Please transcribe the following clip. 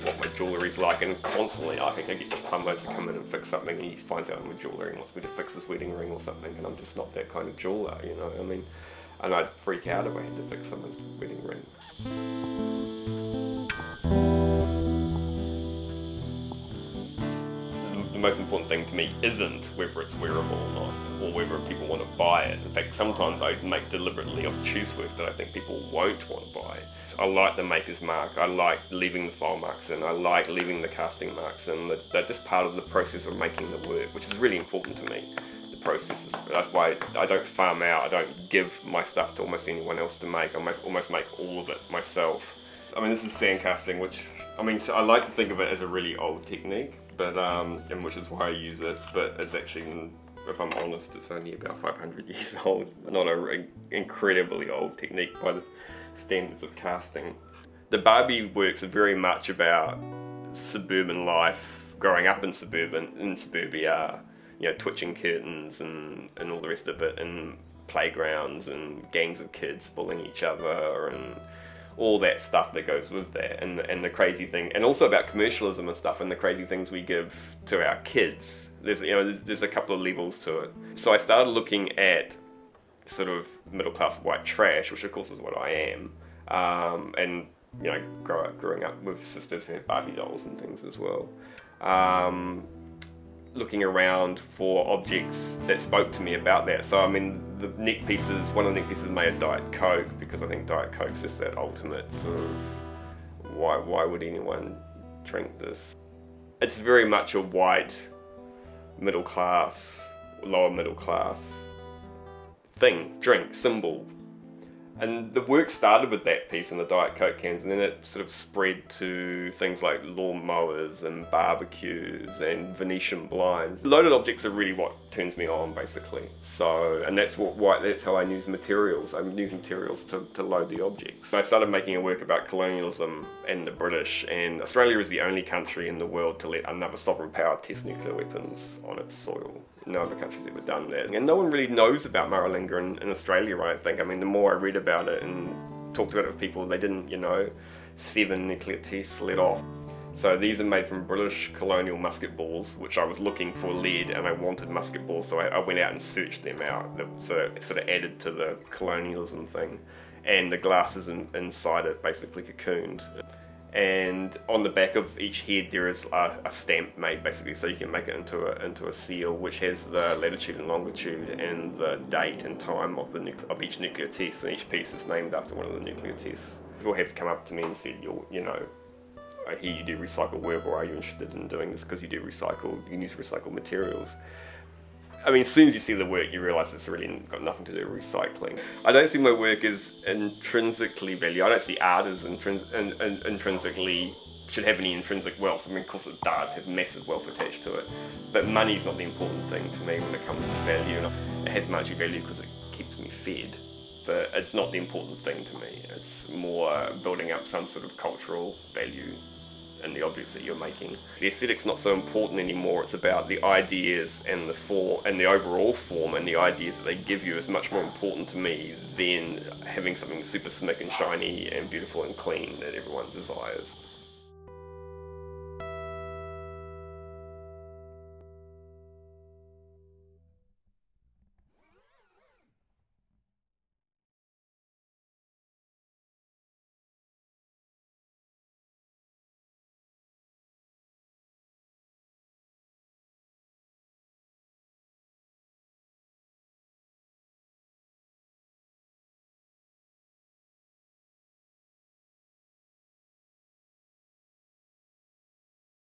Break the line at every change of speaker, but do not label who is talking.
what my jewellery's like, and constantly I think I get the plumber to come in and fix something, and he finds out I'm a jeweller and wants me to fix his wedding ring or something, and I'm just not that kind of jeweller, you know, I mean, and I'd freak out if I had to fix someone's wedding ring. The most important thing to me isn't whether it's wearable or not, or whether people want to buy it. In fact, sometimes I make deliberately obtuse work that I think people won't want to buy. I like the maker's mark, I like leaving the file marks in, I like leaving the casting marks in. They're just part of the process of making the work, which is really important to me. The process is, that's why I don't farm out, I don't give my stuff to almost anyone else to make. I almost make all of it myself. I mean, this is sand casting, which, I mean, so I like to think of it as a really old technique, but and which is why I use it, but it's actually, if I'm honest, it's only about 500 years old. Not an incredibly old technique by the standards of casting. The Barbie works are very much about suburban life, growing up in suburbia, you know, twitching curtains and all the rest of it, and playgrounds and gangs of kids bullying each other and all that stuff that goes with that, and the crazy thing, and also about commercialism and stuff, and the crazy things we give to our kids. There's, you know, there's a couple of levels to it. So I started looking at sort of middle-class white trash, which of course is what I am, and you know, growing up with sisters who had Barbie dolls and things as well. Looking around for objects that spoke to me about that. So I mean, the neck pieces, one of the neck pieces made of Diet Coke, because I think Diet Coke's just that ultimate sort of, why would anyone drink this? It's very much a white, middle class, lower middle class thing, drink, symbol. And the work started with that piece in the Diet Coke cans, and then it sort of spread to things like lawn mowers and barbecues and Venetian blinds. Loaded objects are really what turns me on, basically. So, and that's that's how I use materials. I use materials to load the objects. So I started making a work about colonialism and the British, and Australia is the only country in the world to let another sovereign power test nuclear weapons on its soil. No other country's ever done that. And no one really knows about Maralinga in Australia, I think. I mean, the more I read about it and talked about it with people, they didn't, you know, 7 nuclear tests let off. So these are made from British colonial musket balls, which I was looking for lead, and I wanted musket balls, so I went out and searched them out. So it sort of added to the colonialism thing. And the glasses inside it basically cocooned. And on the back of each head there is a stamp made, basically, so you can make it into a seal, which has the latitude and longitude and the date and time of each nuclear test, and each piece is named after one of the nuclear tests. People have come up to me and said, you know, I hear you do recycled work, or are you interested in doing this because you do recycled, you use recycled materials? I mean, as soon as you see the work, you realise it's really got nothing to do with recycling. I don't see my work as intrinsically valued. I don't see art as intrinsically, should have any intrinsic wealth. I mean, of course it does have massive wealth attached to it, but money's not the important thing to me when it comes to value. And it has monetary value because it keeps me fed, but it's not the important thing to me. It's more building up some sort of cultural value in the objects that you're making. The aesthetic's not so important anymore. It's about the ideas and the form and the overall form, and the ideas that they give you is much more important to me than having something super slick and shiny and beautiful and clean that everyone desires.